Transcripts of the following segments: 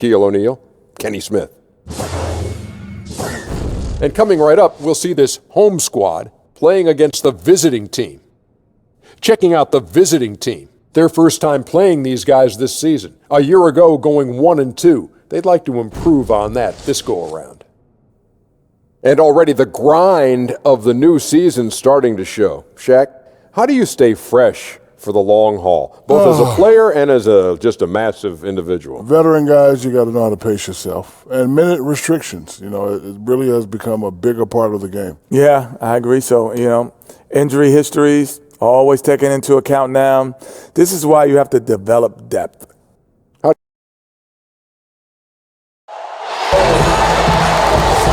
Shaquille O'Neal, Kenny Smith. And coming right up, we'll see this home squad playing against the visiting team. Checking out the visiting team. Their first time playing these guys this season. A year ago, going 1-2. They'd like to improve on that this go-around. And already the grind of the new season starting to show. Shaq, how do you stay fresh for the long haul, both as a player and as just a massive individual? Veteran guys, you got to know how to pace yourself. And minute restrictions, it really has become a bigger part of the game. Yeah, I agree. So, injury histories, always taken into account now. This is why you have to develop depth.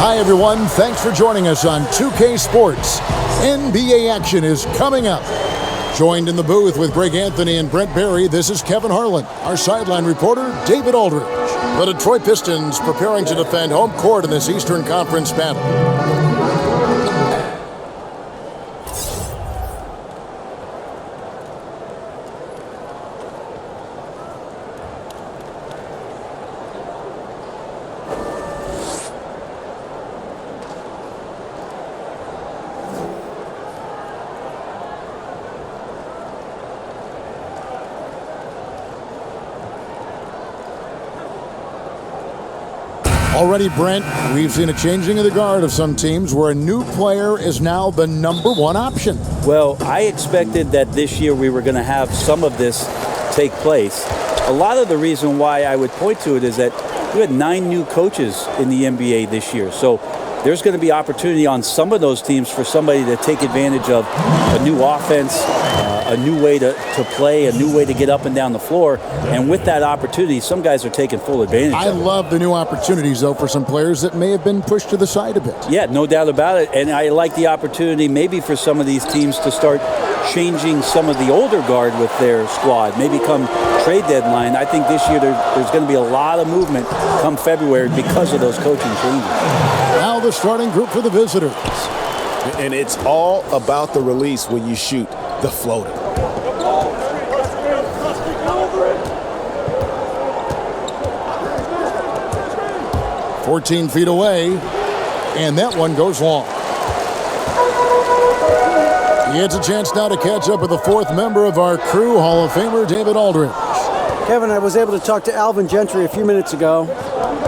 Hi, everyone. Thanks for joining us on 2K Sports. NBA action is coming up. Joined in the booth with Greg Anthony and Brent Barry, this is Kevin Harlan. Our sideline reporter, David Aldridge. The Detroit Pistons preparing to defend home court in this Eastern Conference battle. Already, Brent, we've seen a changing of the guard of some teams where a new player is now the number one option. Well, I expected that this year we were going to have some of this take place. A lot of the reason why I would point to it is that we had 9 new coaches in the NBA this year. So there's going to be opportunity on some of those teams for somebody to take advantage of a new offense, a new way to play, a new way to get up and down the floor. And with that opportunity, some guys are taking full advantage of it. I love the new opportunities, though, for some players that may have been pushed to the side a bit. Yeah, no doubt about it. And I like the opportunity maybe for some of these teams to start changing some of the older guard with their squad. Maybe come trade deadline, I think this year there's going to be a lot of movement come February because of those coaching changes. Now the starting group for the visitors. And it's all about the release when you shoot the floater. – 14 feet away, and that one goes long. He gets a chance now to catch up with the fourth member of our crew, Hall of Famer David Aldridge. Kevin, I was able to talk to Alvin Gentry a few minutes ago.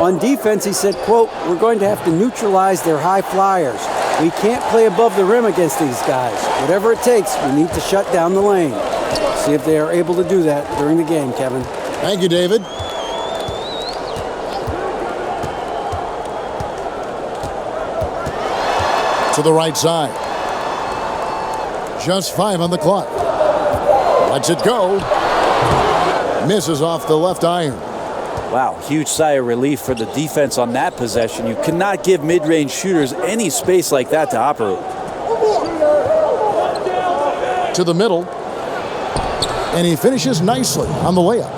On defense, he said, quote, "We're going to have to neutralize their high flyers. We can't play above the rim against these guys. Whatever it takes, we need to shut down the lane." See if they are able to do that during the game, Kevin. Thank you, David. To the right side. Just 5 on the clock. Lets it go. Misses off the left iron. Wow, huge sigh of relief for the defense on that possession. You cannot give mid-range shooters any space like that to operate. To the middle. And he finishes nicely on the layup.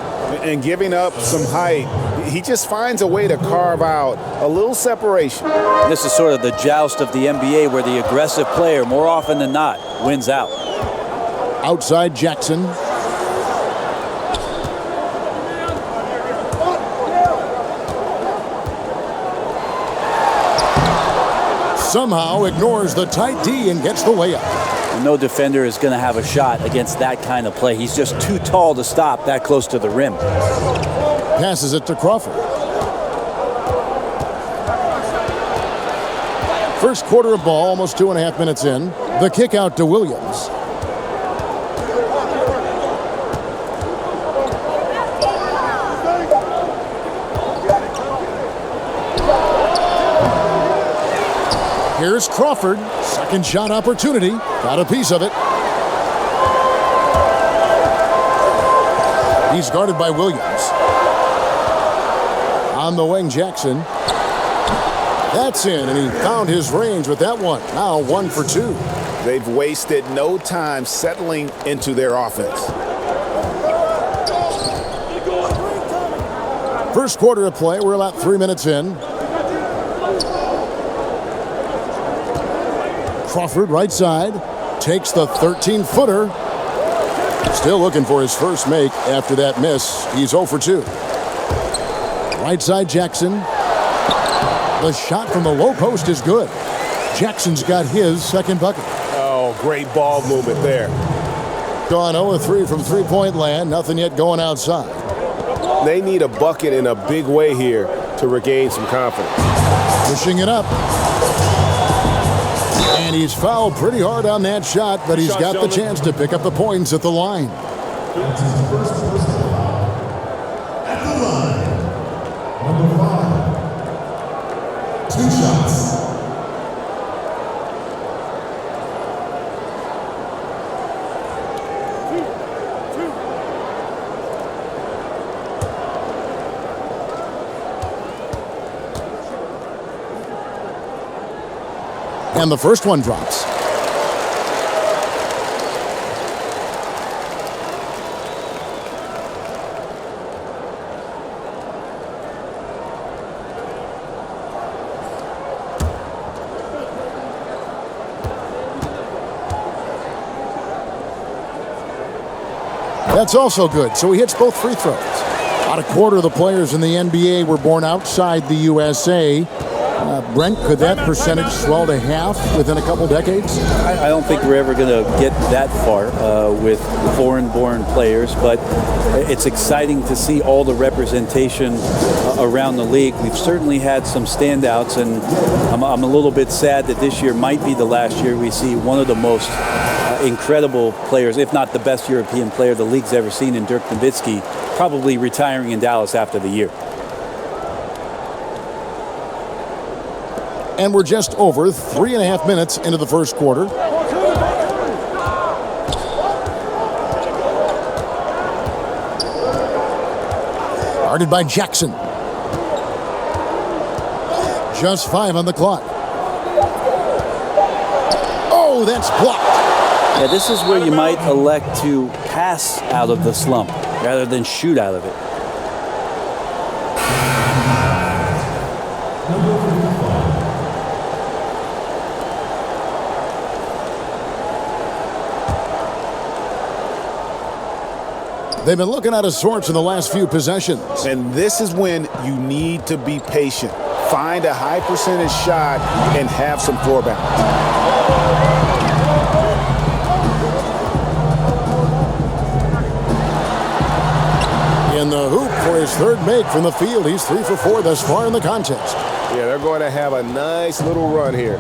And giving up some height, he just finds a way to carve out a little separation. This is sort of the joust of the NBA where the aggressive player, more often than not, wins out. Outside Jackson. Somehow ignores the tight D and gets the layup. No defender is going to have a shot against that kind of play. He's just too tall to stop that close to the rim. Passes it to Crawford. First quarter of ball, almost 2.5 minutes in. The kick out to Williams. Here's Crawford. Second shot opportunity. Got a piece of it. He's guarded by Williams. On the wing, Jackson. That's in, and he found his range with that one. Now 1 for 2. They've wasted no time settling into their offense. First quarter of play. We're about 3 minutes in. Crawford, right side, takes the 13-footer. Still looking for his first make after that miss. He's 0 for 2. Right side Jackson. The shot from the low post is good. Jackson's got his second bucket. Oh, great ball movement there. Gone 0-3 from three-point land. Nothing yet going outside. They need a bucket in a big way here to regain some confidence. Pushing it up. And he's fouled pretty hard on that shot, but he's got the chance to pick up the points at the line. At the line, number 5. 2 shots. And the first one drops. That's also good, so he hits both free throws. About a quarter of the players in the NBA were born outside the USA. Brent, could that percentage swell to half within a couple decades? I don't think we're ever going to get that far with foreign-born players, but it's exciting to see all the representation around the league. We've certainly had some standouts, and I'm a little bit sad that this year might be the last year we see one of the most incredible players, if not the best European player the league's ever seen, in Dirk Nowitzki, probably retiring in Dallas after the year. And we're just over 3.5 minutes into the first quarter. Guarded by Jackson. Just 5 on the clock. Oh, that's blocked. Yeah, this is where you might elect to pass out of the slump rather than shoot out of it. They've been looking out of sorts in the last few possessions. And this is when you need to be patient. Find a high percentage shot and have some floor balance. In the hoop for his third make from the field. He's 3 for 4 thus far in the contest. Yeah, they're going to have a nice little run here.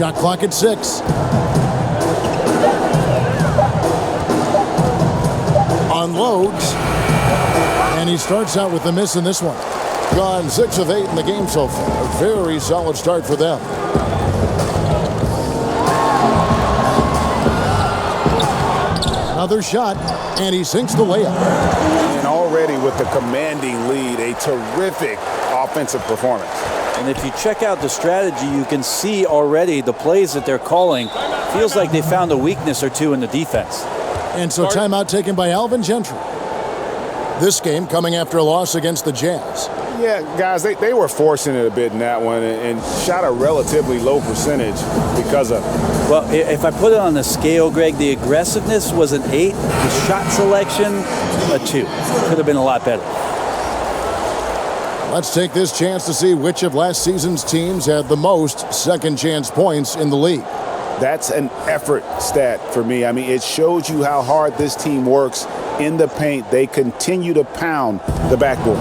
Shot clock at 6. Unloads. And he starts out with the miss in this one. Gone 6 of 8 in the game so far. A very solid start for them. Another shot, and he sinks the layup. And already with the commanding lead, a terrific offensive performance. And if you check out the strategy, you can see already the plays that they're calling. Feels like they found a weakness or two in the defense. And so timeout taken by Alvin Gentry. This game coming after a loss against the Jazz. Yeah, guys, they were forcing it a bit in that one and shot a relatively low percentage because of it. Well, if I put it on the scale, Greg, the aggressiveness was an 8. The shot selection, a 2. Could have been a lot better. Let's take this chance to see which of last season's teams had the most second chance points in the league. That's an effort stat for me. I mean, it shows you how hard this team works in the paint. They continue to pound the backboard.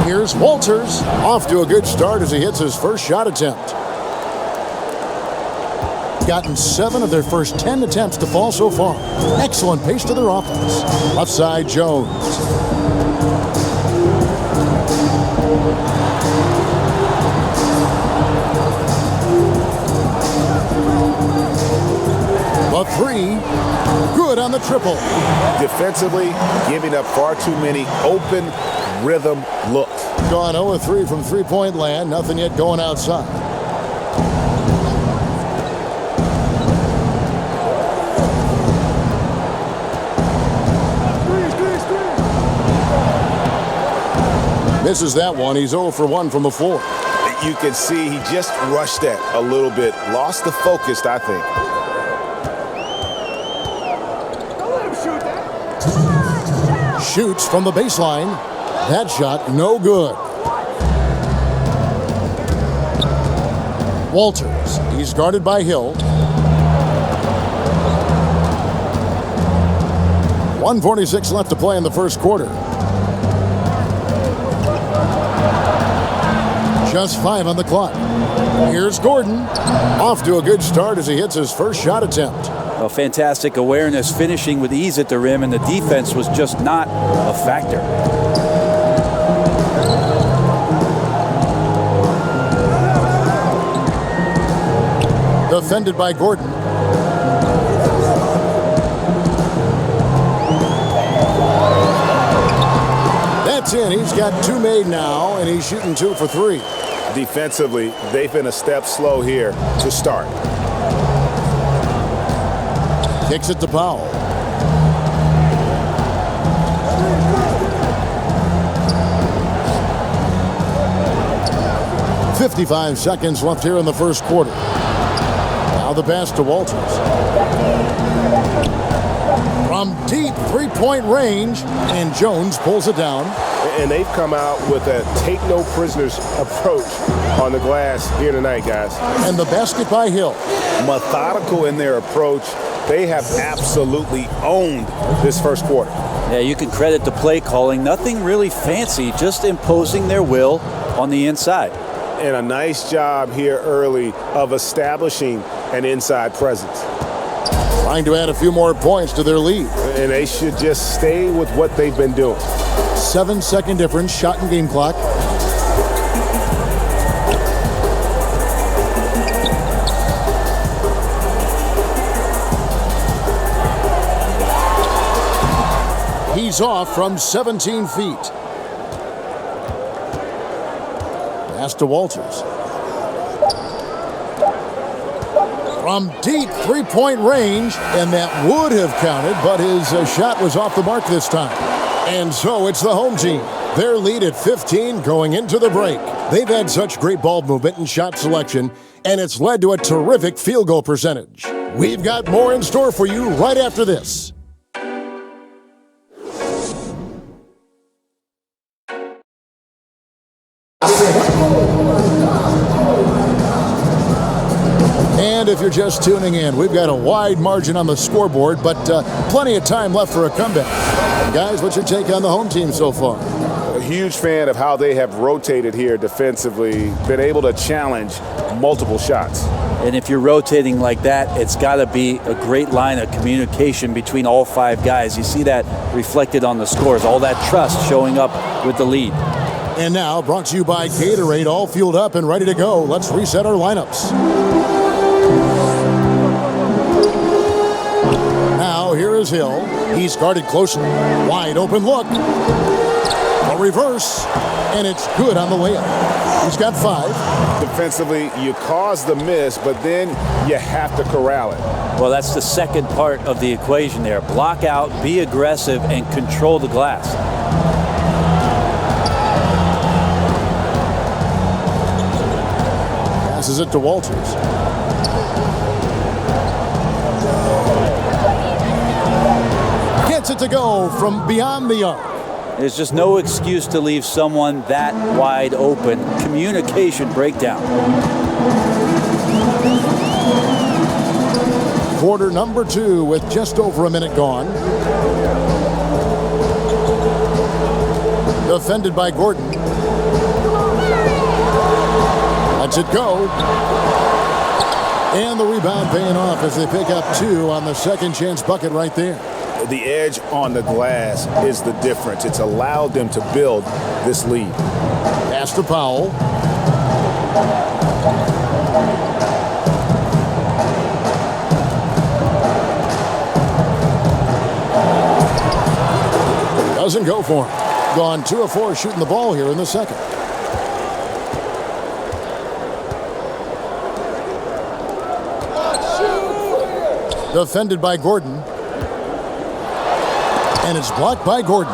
Here's Walters, off to a good start as he hits his first shot attempt. Gotten 7 of their first 10 attempts to fall so far. Excellent pace to their offense. Left side, Jones. A 3, good on the triple. Defensively, giving up far too many open rhythm looks. Gone 0-3 from three-point land. Nothing yet going outside. Misses that one. He's 0 for 1 from the floor. You can see he just rushed that a little bit. Lost the focus, I think. Shoots from the baseline. That shot no good. Walters. He's guarded by Hill. 1:46 left to play in the first quarter. Just 5 on the clock. Here's Gordon. Off to a good start as he hits his first shot attempt. A fantastic awareness, finishing with ease at the rim, and the defense was just not a factor. Defended by Gordon. That's in. He's got 2 made now, and he's shooting 2 for 3. Defensively, they've been a step slow here to start. Kicks it to Powell. "55 seconds left here in the first quarter. Now the pass to Walters. From deep three-point range, and Jones pulls it down. And they've come out with a take-no-prisoners approach on the glass here tonight, guys. And the basket by Hill. Methodical in their approach. They have absolutely owned this first quarter. Yeah, you can credit the play calling. Nothing really fancy, just imposing their will on the inside. And a nice job here early of establishing an inside presence. Trying to add a few more points to their lead. And they should just stay with what they've been doing. 7-second difference, shot and game clock. He's off from 17 feet. Pass to Walters. From deep three-point range, and that would have counted, but his shot was off the mark this time. And so it's the home team. Their lead at 15 going into the break. They've had such great ball movement and shot selection, and it's led to a terrific field goal percentage. We've got more in store for you right after this. And if you're just tuning in, we've got a wide margin on the scoreboard, but plenty of time left for a comeback. Guys, what's your take on the home team so far? A huge fan of how they have rotated here defensively, been able to challenge multiple shots. And if you're rotating like that, it's got to be a great line of communication between all 5 guys. You see that reflected on the scores, all that trust showing up with the lead. And now, brought to you by Gatorade, all fueled up and ready to go. Let's reset our lineups. Now, here is Hill. He's guarded closely. Wide open look. A reverse, and it's good on the layup. He's got 5. Defensively, you cause the miss, but then you have to corral it. Well, that's the second part of the equation there. Block out, be aggressive, and control the glass. Passes it to Walters. Gets it to go from beyond the arc. There's just no excuse to leave someone that wide open. Communication breakdown. Quarter number 2 with just over a minute gone. Defended by Gordon. Lets it go. And the rebound paying off as they pick up 2 on the second chance bucket right there. The edge on the glass is the difference. It's allowed them to build this lead. Pass to Powell. Doesn't go for him. Gone 2 of 4 shooting the ball here in the second. Defended by Gordon. And it's blocked by Gordon.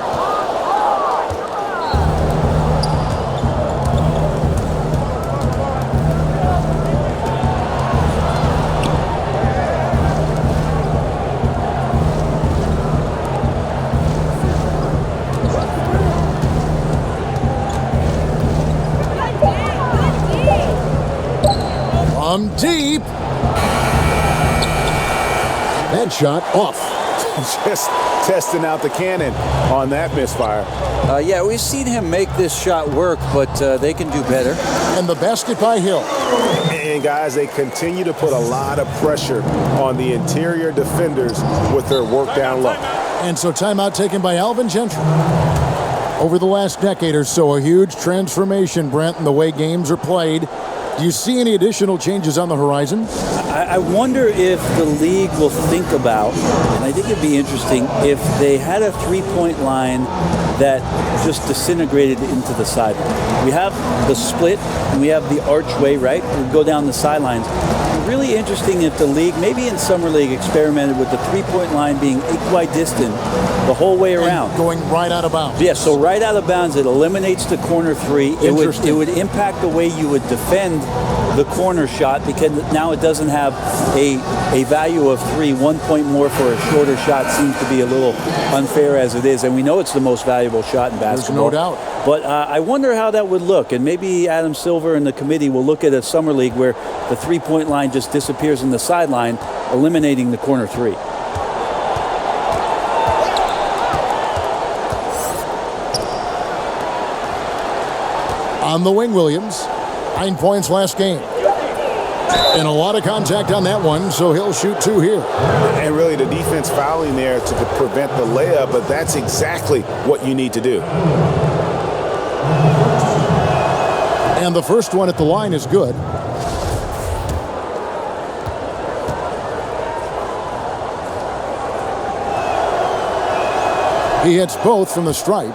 From deep. That shot off. Just testing out the cannon on that misfire. Yeah, we've seen him make this shot work, but they can do better. And the basket by Hill. And guys, they continue to put a lot of pressure on the interior defenders with their work down low. And so timeout taken by Alvin Gentry. Over the last decade or so, a huge transformation, Brent, in the way games are played. Do you see any additional changes on the horizon? I wonder if the league will think about, and I think it'd be interesting, if they had a three-point line that just disintegrated into the sideline. We have the split, and we have the archway, right? We go down the sidelines. Really interesting if the league, maybe in Summer League, experimented with the three-point line being equidistant the whole way around. And going right out of bounds. Yeah, so right out of bounds, it eliminates the corner three. It would impact the way you would defend the corner shot, because now it doesn't have a value of 3. 1 point more for a shorter shot seems to be a little unfair as it is, and we know it's the most valuable shot in basketball. There's no doubt. But I wonder how that would look, and maybe Adam Silver and the committee will look at a Summer League where the three-point line just disappears in the sideline, eliminating the corner three. On the wing, Williams. 9 points last game. And a lot of contact on that one, so he'll shoot 2 here. And really the defense fouling there to prevent the layup, but that's exactly what you need to do. And the first one at the line is good. He hits both from the stripe.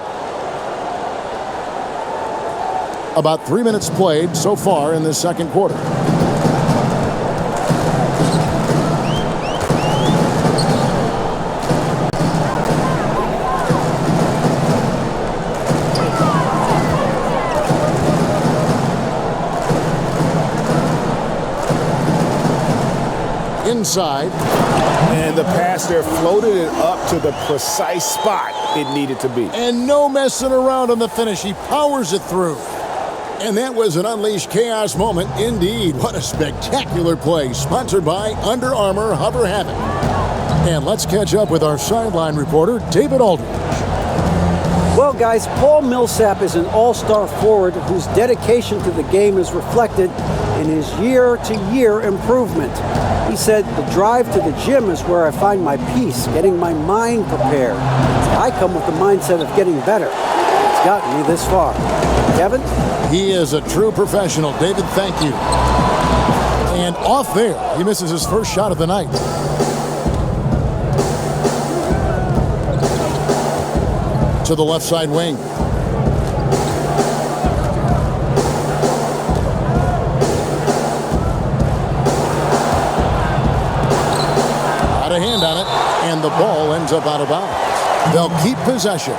About 3 minutes played so far in this second quarter. Inside. And the pass there floated it up to the precise spot it needed to be. And no messing around on the finish. He powers it through. And that was an unleashed chaos moment indeed. What a spectacular play. Sponsored by Under Armour Hover Havoc. And let's catch up with our sideline reporter, David Aldridge. Well, guys, Paul Millsap is an all-star forward whose dedication to the game is reflected in his year-to-year improvement. He said, the drive to the gym is where I find my peace, getting my mind prepared. I come with the mindset of getting better. It's gotten me this far. Kevin? He is a true professional. David, thank you. And off there, he misses his first shot of the night. To the left side wing. Got a hand on it, and the ball ends up out of bounds. They'll keep possession.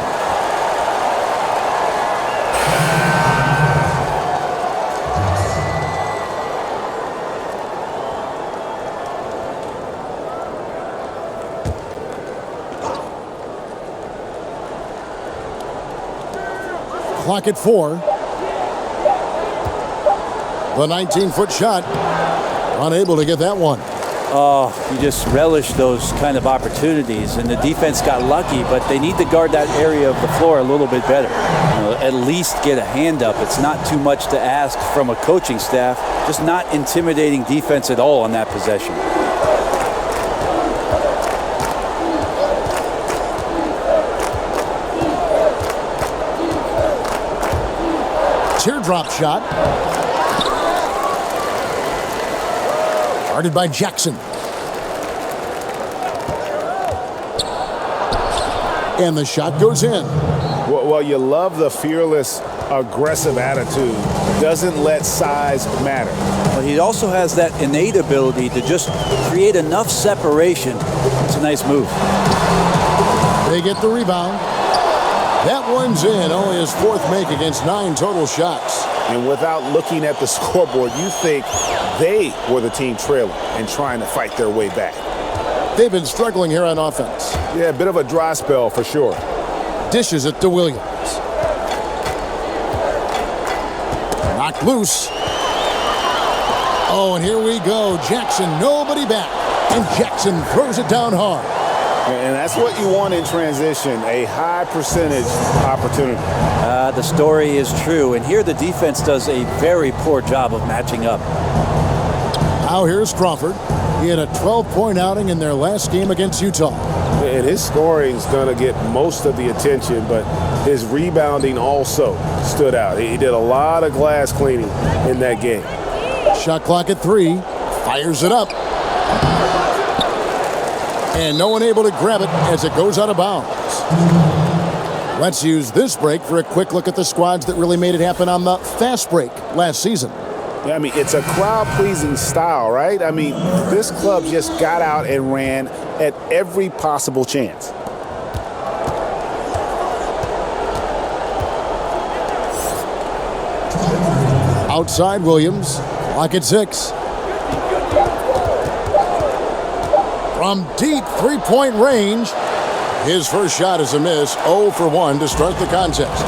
Clock at 4. The 19-foot shot. Unable to get that one. Oh, you just relish those kind of opportunities, and the defense got lucky, but they need to guard that area of the floor a little bit better. At least get a hand up. It's not too much to ask from a coaching staff. Just not intimidating defense at all on that possession. Teardrop shot. Guarded by Jackson. And the shot goes in. Well, you love the fearless, aggressive attitude. Doesn't let size matter. Well, he also has that innate ability to just create enough separation. It's a nice move. They get the rebound. That one's in, only his fourth make against 9 total shots. And without looking at the scoreboard, you think they were the team trailing and trying to fight their way back. They've been struggling here on offense. Yeah, a bit of a dry spell for sure. Dishes it to Williams. Knocked loose. Oh, and here we go. Jackson, nobody back. And Jackson throws it down hard. And that's what you want in transition, a high percentage opportunity. The story is true, and here the defense does a very poor job of matching up. Now here's Crawford. He had a 12-point outing in their last game against Utah. And his scoring is going to get most of the attention, but his rebounding also stood out. He did a lot of glass cleaning in that game. Shot clock at 3. Fires it up. And no one able to grab it as it goes out of bounds. Let's use this break for a quick look at the squads that really made it happen on the fast break last season. Yeah, I mean, it's a crowd-pleasing style, right? I mean, this club just got out and ran at every possible chance. Outside Williams, clock at 6. From deep three-point range, his first shot is a miss, 0 for 1 to start the contest.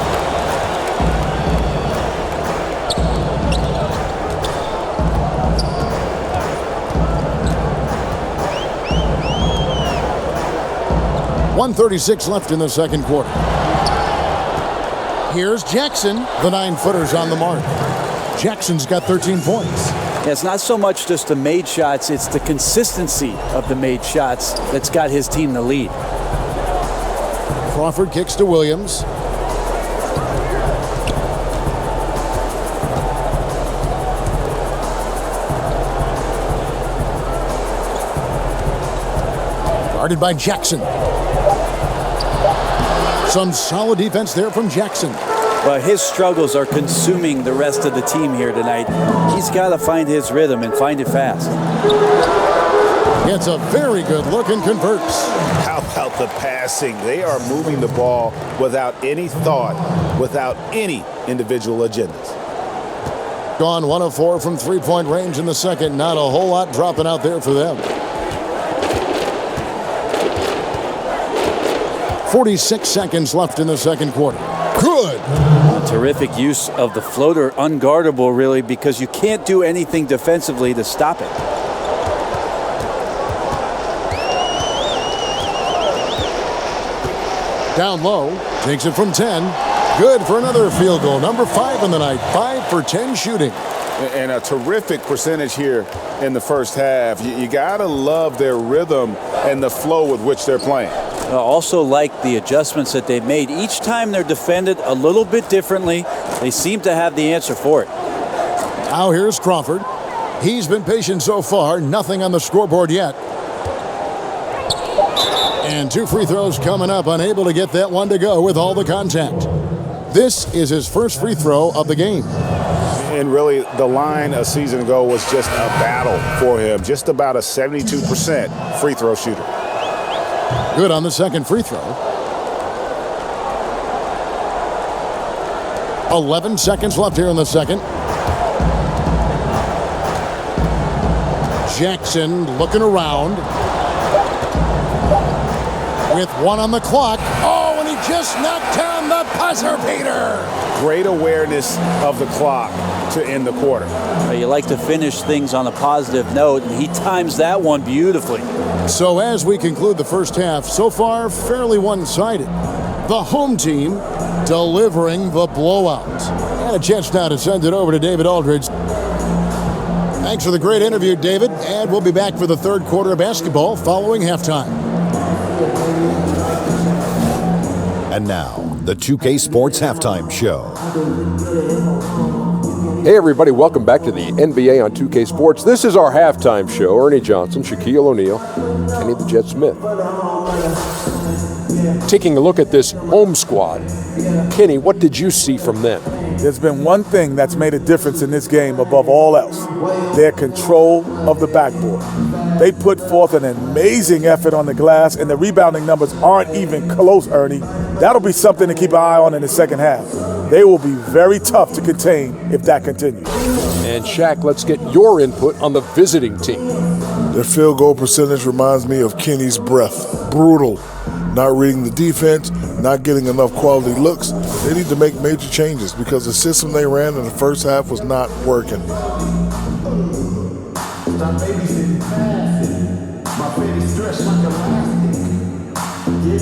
.136 left in the second quarter. Here's Jackson. The 9-footer's on the mark. Jackson's got 13 points. Yeah, it's not so much just the made shots, it's the consistency of the made shots that's got his team the lead. Crawford kicks to Williams. Guarded by Jackson. Some solid defense there from Jackson. But his struggles are consuming the rest of the team here tonight. He's got to find his rhythm and find it fast. Gets a very good look and converts. How about the passing? They are moving the ball without any thought, without any individual agendas. Gone 1 of 4 from three-point range in the second. Not a whole lot dropping out there for them. 46 seconds left in the second quarter. Good. Terrific use of the floater, unguardable really, because you can't do anything defensively to stop it. Down low, takes it from 10. Good for another field goal. Number 5 in the night, 5 for 10 shooting. And a terrific percentage here in the first half. You got to love their rhythm and the flow with which they're playing. Also like the adjustments that they've made. Each time they're defended a little bit differently. They seem to have the answer for it. Now here's Crawford. He's been patient so far. Nothing on the scoreboard yet. And 2 free throws coming up. Unable to get that one to go with all the contact. This is his first free throw of the game. And really, the line a season ago was just a battle for him. Just about a 72% free throw shooter. Good on the second free throw. 11 seconds left here in the second. Jackson looking around. With 1 on the clock. Oh, and he just knocked down the buzzer beater. Great awareness of the clock to end the quarter. You like to finish things on a positive note, and he times that one beautifully. So as we conclude the first half, so far fairly one-sided. The home team delivering the blowout. And a chance now to send it over to David Aldridge. Thanks for the great interview, David. And we'll be back for the third quarter of basketball following halftime. And now, the 2K Sports Halftime Show. Hey everybody, welcome back to the NBA on 2K Sports. This is our halftime show. Ernie Johnson, Shaquille O'Neal, Kenny the Jet Smith. Taking a look at this home squad. Kenny, what did you see from them? There's been one thing that's made a difference in this game above all else: their control of the backboard. They put forth an amazing effort on the glass, and the rebounding numbers aren't even close, Ernie. That'll be something to keep an eye on in the second half. They will be very tough to contain if that continues. And Shaq, let's get your input on the visiting team. Their field goal percentage reminds me of Kenny's breath. Brutal. Not reading the defense, not getting enough quality looks. They need to make major changes because the system they ran in the first half was not working.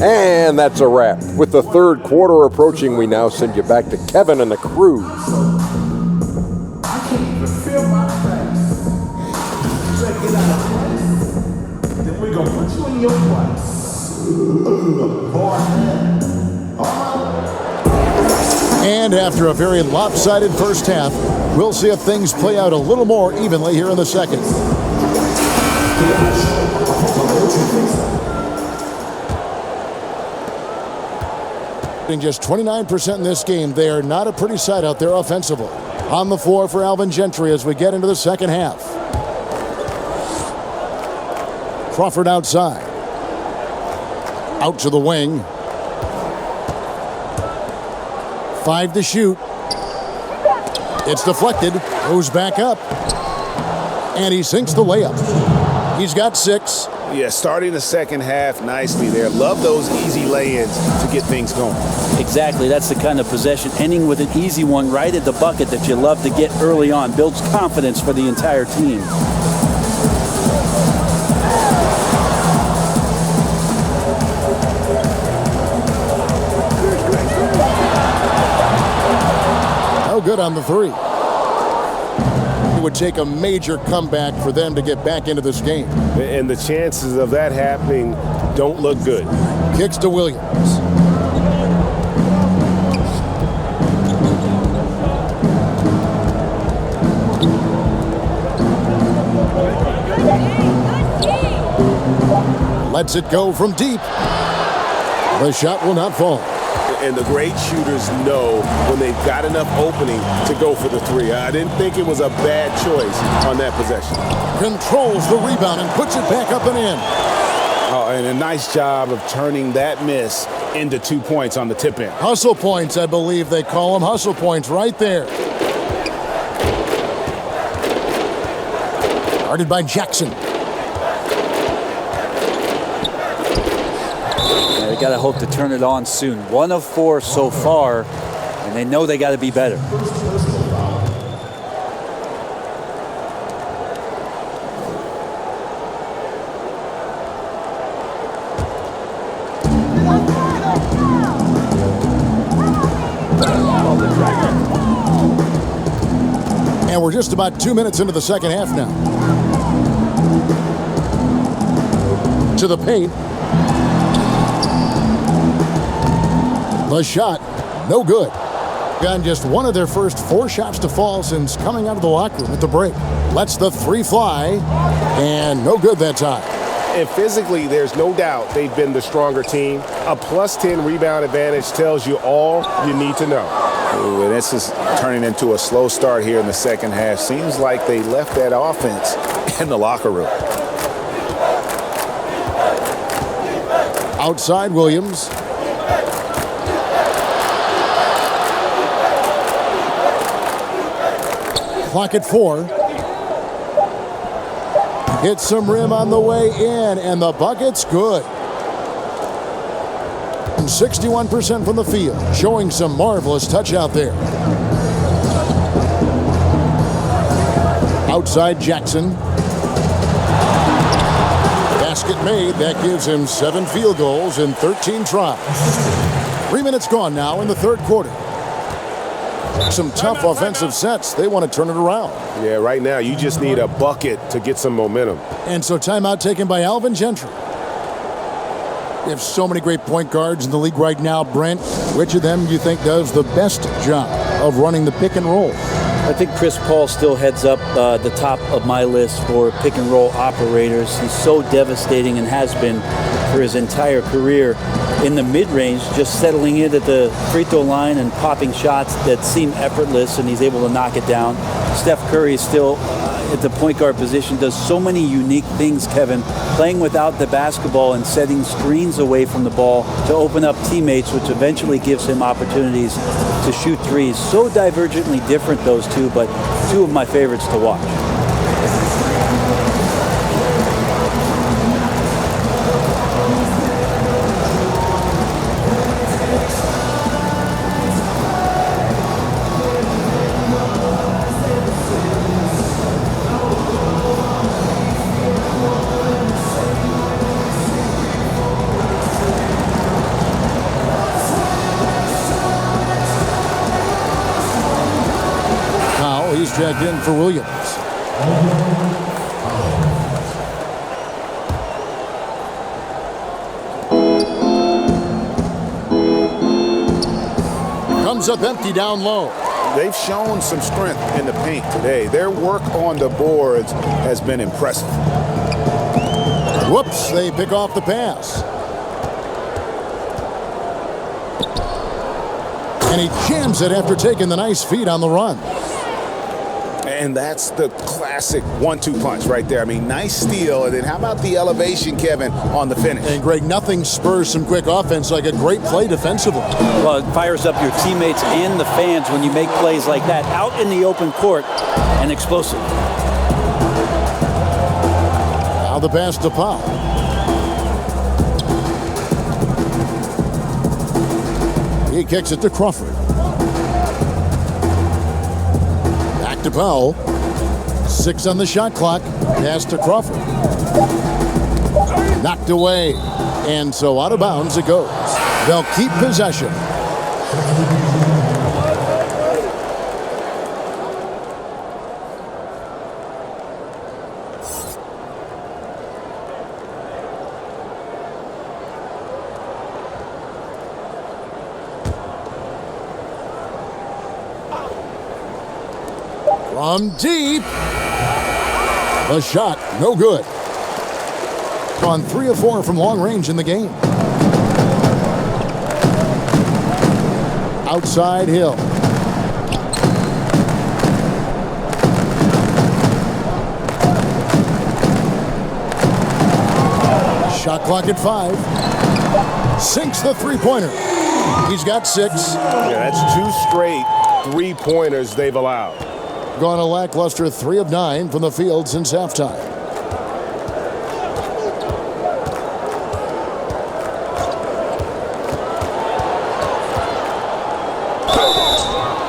And that's a wrap. With the third quarter approaching, we now send you back to Kevin and the crew. I can't even feel my face. Check it out. Then we're gonna put you in your place. And after a very lopsided first half, we'll see if things play out a little more evenly here in the second. Just 29% in this game. They are not a pretty sight out there offensively. On the floor for Alvin Gentry as we get into the second half. Crawford outside. Out to the wing. 5 to shoot. It's deflected. Goes back up. And he sinks the layup. He's got 6. Yeah, starting the second half nicely there. Love those easy lay-ins to get things going. Exactly. That's the kind of possession. Ending with an easy one right at the bucket that you love to get early on. Builds confidence for the entire team. No good on the 3. It would take a major comeback for them to get back into this game. And the chances of that happening don't look good. Kicks to Williams. Lets it go from deep. The shot will not fall. And the great shooters know when they've got enough opening to go for the 3. I didn't think it was a bad choice on that possession. Controls the rebound and puts it back up and in. Oh, and a nice job of turning that miss into 2 points on the tip in. Hustle points, I believe they call them. Hustle points right there. Guarded by Jackson. They got to hope to turn it on soon. 1 of 4 so far, and they know they got to be better. And we're just about 2 minutes into the second half now. To the paint. The shot, no good. Gotten just one of their first 4 shots to fall since coming out of the locker room at the break. Lets the 3 fly, and no good that time. And physically, there's no doubt they've been the stronger team. A +10 rebound advantage tells you all you need to know. Ooh, and this is turning into a slow start here in the second half. Seems like they left that offense in the locker room. Outside Williams. Clock at 4. Hits some rim on the way in, and the bucket's good. 61% from the field, showing some marvelous touch out there. Outside Jackson. Basket made. That gives him 7 field goals in 13 tries. 3 minutes gone now in the third quarter. Some tough offensive sets. They want to turn it around. Yeah, right now you just need a bucket to get some momentum. And so timeout taken by Alvin Gentry. We have so many great point guards in the league right now, Brent. Which of them do you think does the best job of running the pick and roll? I think Chris Paul still heads up the top of my list for pick and roll operators. He's so devastating and has been for his entire career in the mid-range, just settling in at the free throw line and popping shots that seem effortless, and he's able to knock it down. Steph Curry is still at the point guard position, does so many unique things, Kevin, playing without the basketball and setting screens away from the ball to open up teammates, which eventually gives him opportunities to shoot threes. So divergently different, those two, but 2 of my favorites to watch. checked in for Williams. Comes up empty down low. They've shown some strength in the paint today. Their work on the boards has been impressive. Whoops, they pick off the pass. And he jams it after taking the nice feed on the run. And that's the classic 1-2 punch right there. I mean, nice steal. And then how about the elevation, Kevin, on the finish? And Greg, nothing spurs some quick offense like a great play defensively. Well, it fires up your teammates and the fans when you make plays like that out in the open court and explosive. Now the pass to Powell. He kicks it to Crawford. Back to Powell. 6 on the shot clock. Pass to Crawford. Knocked away. And so out of bounds it goes. They'll keep possession. From deep. The shot, no good. On 3 of 4 from long range in the game. Outside Hill. Shot clock at 5. Sinks the three-pointer. He's got 6. Yeah, that's 2 straight three-pointers they've allowed. Gone a lackluster 3 of 9 from the field since halftime.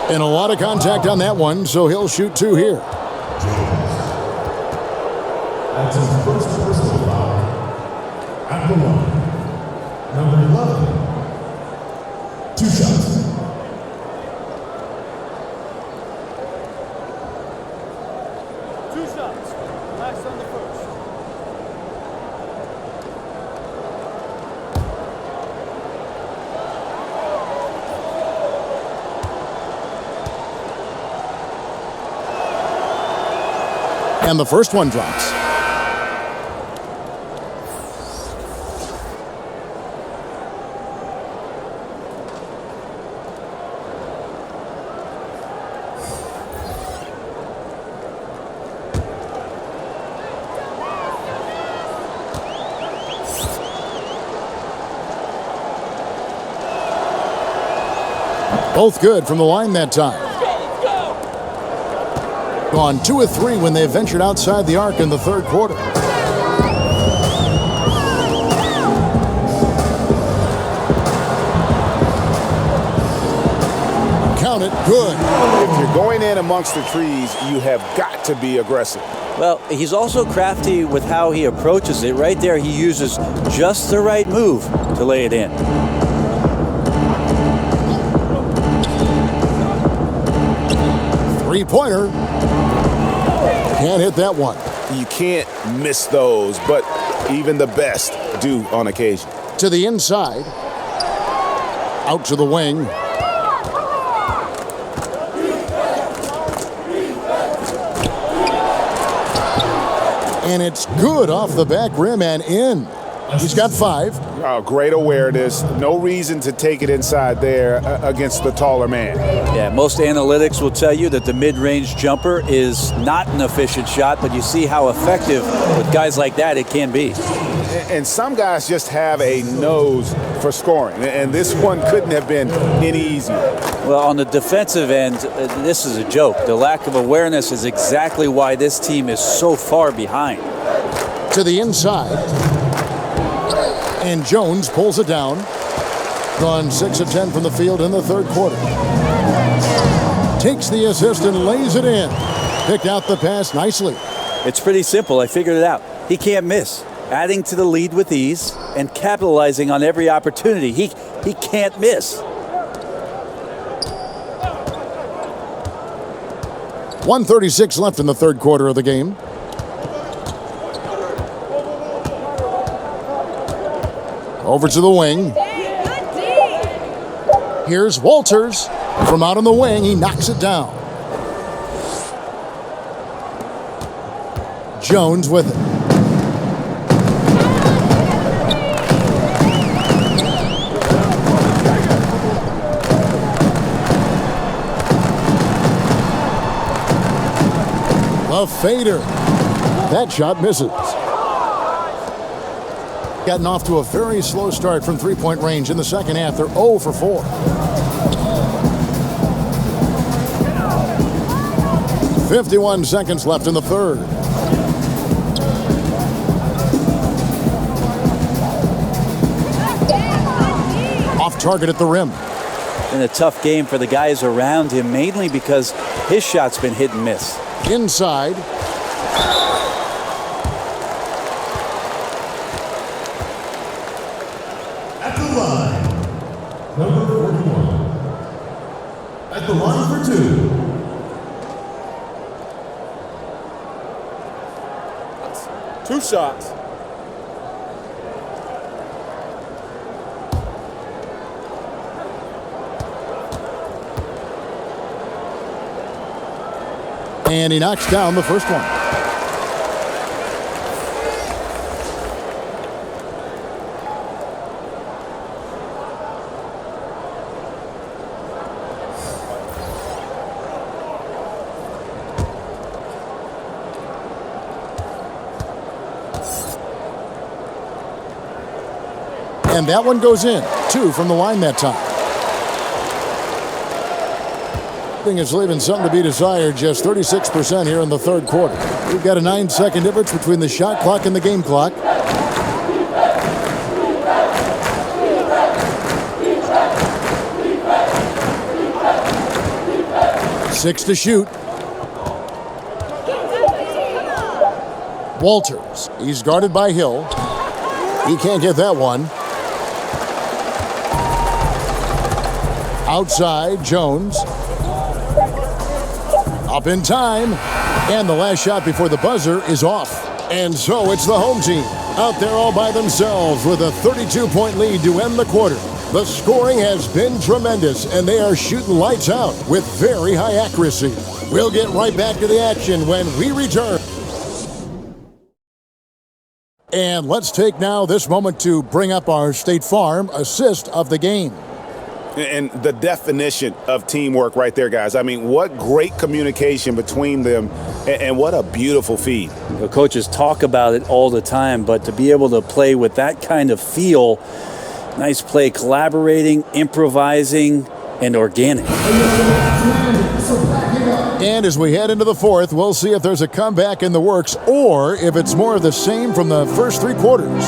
And a lot of contact on that one, so he'll shoot 2 here. That's his first personal foul. At the line, number 11. 2 shots. And the first one drops. Both good from the line that time. Gone 2 of 3 when they ventured outside the arc in the third quarter. Count it, good. If you're going in amongst the trees, you have got to be aggressive. Well, he's also crafty with how he approaches it. Right there, he uses just the right move to lay it in. Three-pointer. Can't hit that one. You can't miss those, but even the best do on occasion. To the inside. Out to the wing. And it's good off the back rim and in. He's got 5. Great awareness. No reason to take it inside there against the taller man. Yeah, most analytics will tell you that the mid-range jumper is not an efficient shot, but you see how effective with guys like that it can be. And some guys just have a nose for scoring, and this one couldn't have been any easier. Well, on the defensive end, this is a joke. The lack of awareness is exactly why this team is so far behind. To the inside. And Jones pulls it down. Gone 6 of 10 from the field in the third quarter. Takes the assist and lays it in. Picked out the pass nicely. It's pretty simple. I figured it out. He can't miss. Adding to the lead with ease and capitalizing on every opportunity. He can't miss. 1:36 left in the third quarter of the game. Over to the wing. Here's Walters. From out on the wing, he knocks it down. Jones with it. A fader. That shot misses. Gotten off to a very slow start from three-point range in the second half. They're 0 for 4. "51 seconds left in the third. Off target at the rim. Been a tough game for the guys around him, mainly because his shot's been hit and miss. Inside. At the line, number 41. At the line for two. Two shots. And he knocks down the first one. And that one goes in. 2 from the line that time. Thing is leaving something to be desired. Just 36% here in the third quarter. We've got a 9-second difference between the shot clock and the game clock. Six to shoot. Walters. He's guarded by Hill. He can't get that one. Outside, Jones. Up in time. And the last shot before the buzzer is off. And so it's the home team out there all by themselves with a 32-point lead to end the quarter. The scoring has been tremendous, and they are shooting lights out with very high accuracy. We'll get right back to the action when we return. And let's take now this moment to bring up our State Farm assist of the game. And the definition of teamwork right there, guys. I mean, what great communication between them, and what a beautiful feed. The coaches talk about it all the time, but to be able to play with that kind of feel, nice play, collaborating, improvising, and organic. And as we head into the fourth, we'll see if there's a comeback in the works or if it's more of the same from the first three quarters.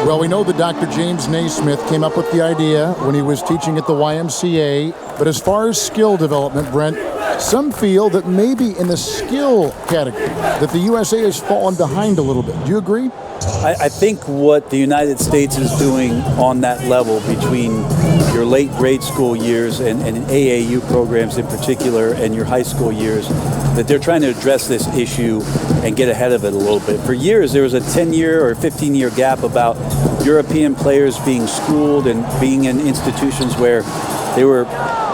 Well, we know that Dr. James Naismith came up with the idea when he was teaching at the YMCA. But as far as skill development, Brent, some feel that maybe in the skill category that the USA has fallen behind a little bit. Do you agree? I think what the United States is doing on that level between your late grade school years and AAU programs in particular and your high school years, that they're trying to address this issue and get ahead of it a little bit. For years, there was a 10-year or 15-year gap about European players being schooled and being in institutions where they were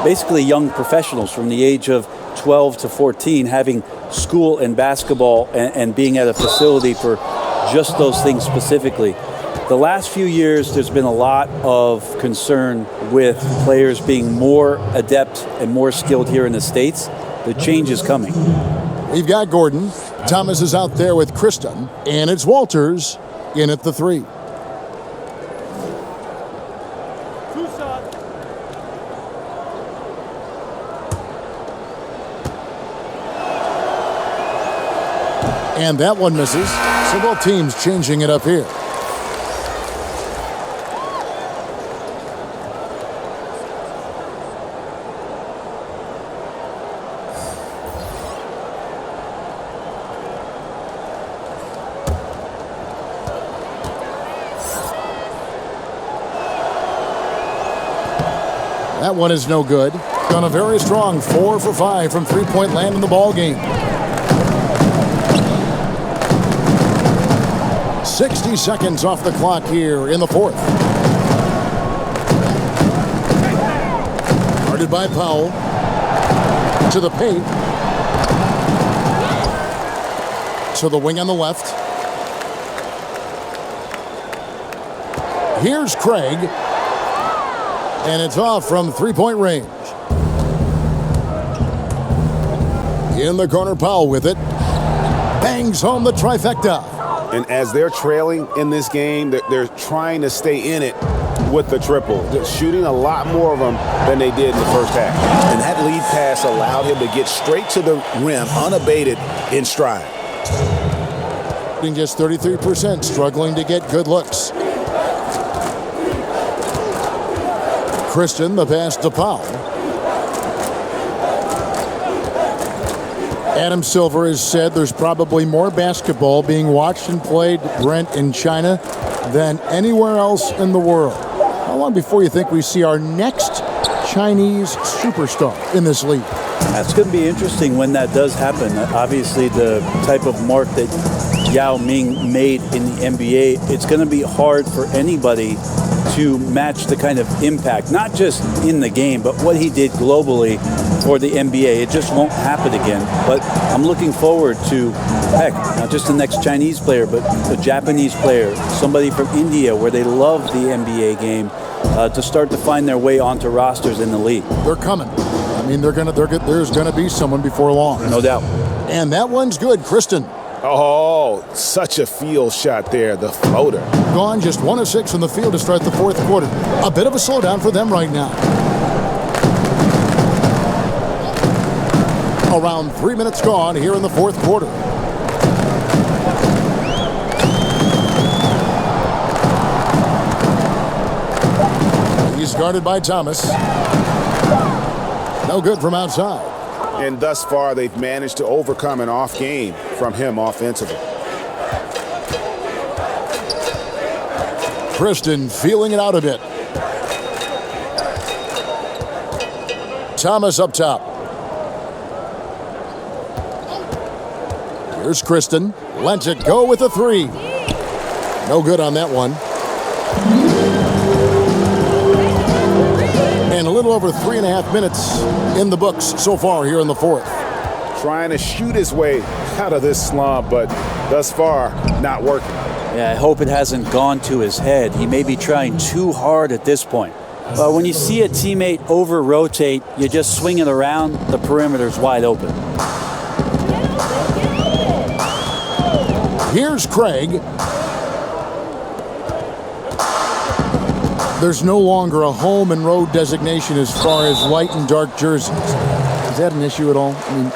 basically young professionals from the age of 12 to 14 having school and basketball and being at a facility for just those things specifically. The last few years, there's been a lot of concern with players being more adept and more skilled here in the States. The change is coming. We've got Gordon. Thomas is out there with Kristen. And it's Walters in at the three. And that one misses. So both teams changing it up here. That one is no good. On a very strong 4 for 5 from three-point land in the ball game. 60 seconds off the clock here in the fourth. Guarded by Powell. To the paint. To the wing on the left. Here's Craig. And it's off from three-point range. In the corner, Powell with it. Bangs home the trifecta. And as they're trailing in this game, they're trying to stay in it with the triple. They're shooting a lot more of them than they did in the first half. And that lead pass allowed him to get straight to the rim, unabated, in stride. Just 33%, struggling to get good looks. Christian, the pass to Powell. Adam Silver has said there's probably more basketball being watched and played, Brent, in China than anywhere else in the world. How long before you think we see our next Chinese superstar in this league? That's going to be interesting when that does happen. Obviously, the type of mark that Yao Ming made in the NBA, it's going to be hard for anybody to match the kind of impact, not just in the game, but what he did globally for the NBA. It just won't happen again. But I'm looking forward to, heck, not just the next Chinese player, but a Japanese player, somebody from India where they love the NBA game, to start to find their way onto rosters in the league. They're coming. I mean, there's going to be someone before long. No doubt. And that one's good. Kristen. Oh, such a field shot there, the floater. Gone just 1 of 6 from the field to start the fourth quarter. A bit of a slowdown for them right now. Around 3 minutes gone here in the fourth quarter. He's guarded by Thomas. No good from outside. And thus far, they've managed to overcome an off game from him offensively. Kristen feeling it out a bit. Thomas up top. Here's Kristen. Lets it go with a 3. No good on that one. And a little over 3.5 minutes in the books so far here in the fourth. Trying to shoot his way out of this slump, but thus far, not working. Yeah, I hope it hasn't gone to his head. He may be trying too hard at this point. But when you see a teammate over-rotate, you just swing it around, the perimeter's wide open. Here's Craig. There's no longer a home and road designation as far as light and dark jerseys. Is that an issue at all? I mean,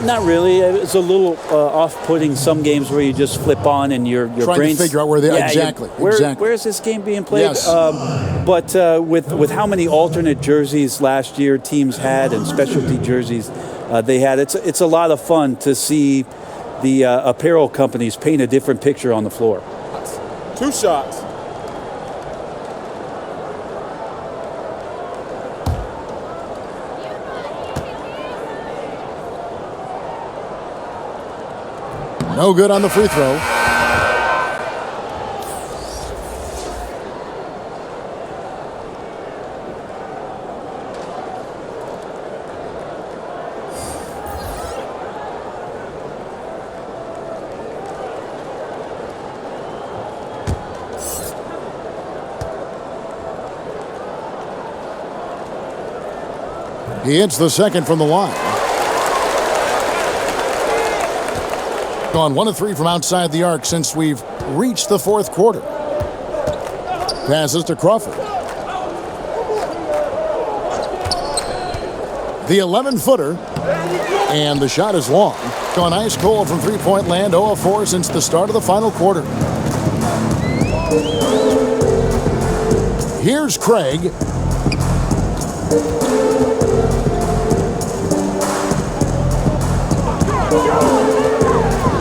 not really. It's a little off-putting some games where you just flip on and your trying brain's to figure out where they are. Exactly. Where is this game being played? Yes. But with how many alternate jerseys last year teams had and specialty jerseys they had, it's a lot of fun to see the apparel companies paint a different picture on the floor. 2 shots. no good on the free throw. He hits the second from the line. Gone 1 of 3 from outside the arc since we've reached the fourth quarter. Passes to Crawford. The 11-footer. And the shot is long. Gone ice cold from three-point land, 0 of 4 since the start of the final quarter. Here's Craig.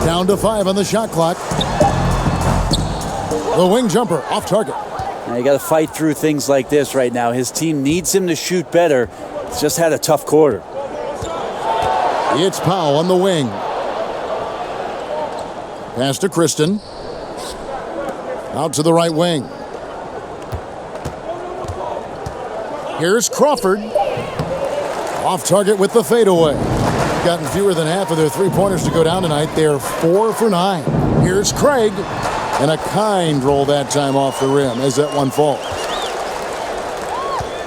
Down to 5 on the shot clock. The wing jumper off target. You got to fight through things like this right now. His team needs him to shoot better. He's just had a tough quarter. It's Powell on the wing. Pass to Kristen. Out to the right wing. Here's Crawford. Off target with the fadeaway. Gotten fewer than half of their three-pointers to go down tonight. They're 4 for 9. Here's Craig. And a kind roll that time off the rim as that one falls.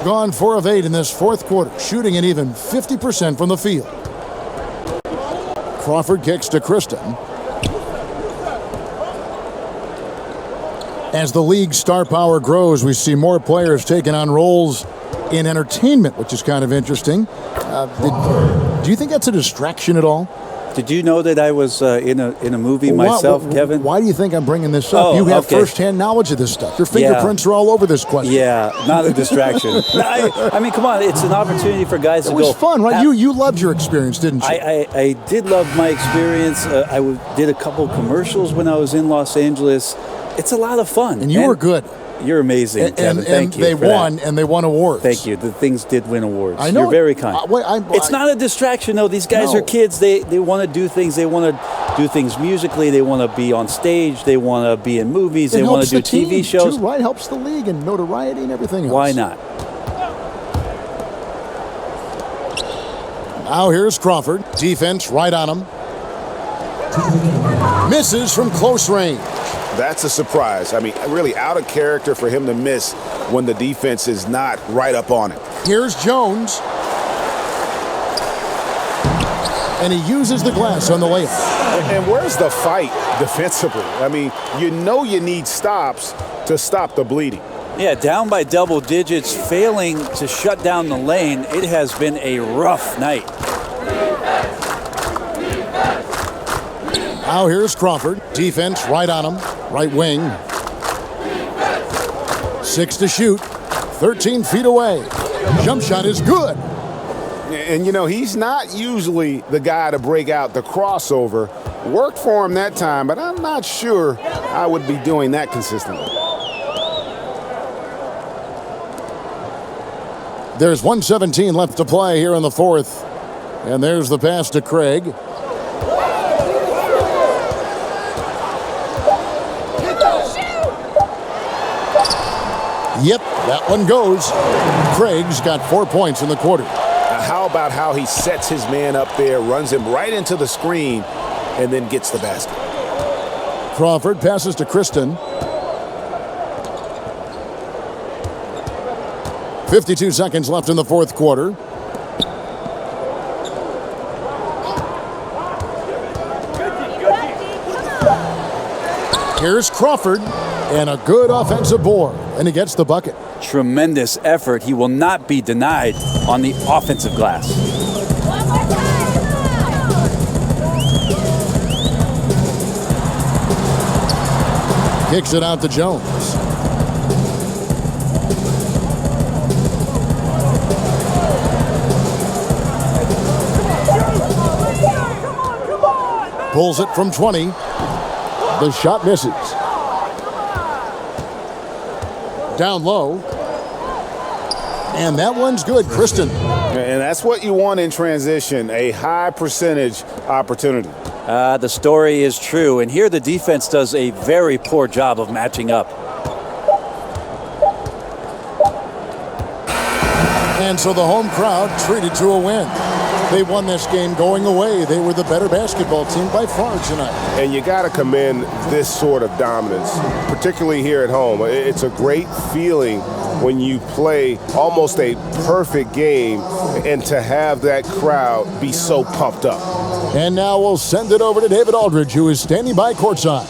Gone 4 of 8 in this fourth quarter, shooting an even 50% from the field. Crawford kicks to Kristen. As the league's star power grows, we see more players taking on roles in entertainment, which is kind of interesting. Do you think that's a distraction at all? Did you know that I was in a movie myself, Kevin? Why do you think I'm bringing this up? You have firsthand knowledge of this stuff. Your fingerprints are all over this question. Yeah, not a distraction. I mean, come on, it's an opportunity for guys to go. It was fun, right? You loved your experience, didn't you? I did love my experience. I did a couple commercials when I was in Los Angeles. It's a lot of fun. And you were good. You're amazing, Kevin. Thank you. They won, and they won awards. Thank you. The things did win awards. I know. You're very kind. It's not a distraction, though. These guys are kids. They want to do things. They want to do things musically. They want to be on stage. They want to be in movies. They want to do TV shows. Too, right? Helps the league and notoriety and everything else. Why not? Now here's Crawford. Defense right on him. Misses from close range. That's a surprise. I mean, really out of character for him to miss when the defense is not right up on him. Here's Jones. And he uses the glass on the layup. And where's the fight defensively? I mean, you know you need stops to stop the bleeding. Yeah, down by double digits, failing to shut down the lane. It has been a rough night. Now here's Crawford. Defense right on him. Right wing. 6 to shoot. 13 feet away. Jump shot is good. And, you know, he's not usually the guy to break out the crossover. Worked for him that time, but I'm not sure I would be doing that consistently. There's 1:17 left to play here in the fourth. And there's the pass to Craig. Yep, that one goes. Craig's got 4 points in the quarter. Now how about how he sets his man up there, runs him right into the screen, and then gets the basket. Crawford passes to Kristen. 52 seconds left in the fourth quarter. Here's Crawford, and a good offensive board, and he gets the bucket. Tremendous effort. He will not be denied on the offensive glass. Kicks it out to Jones. Pulls it from 20. The shot misses. Down low. And that one's good. Kristen. And that's what you want in transition, a high percentage opportunity. The story is true, and here the defense does a very poor job of matching up. And so the home crowd treated to a win. They won this game going away. They were the better basketball team by far tonight. And you got to commend this sort of dominance, particularly here at home. It's a great feeling when you play almost a perfect game and to have that crowd be so pumped up. And now we'll send it over to David Aldridge, who is standing by courtside.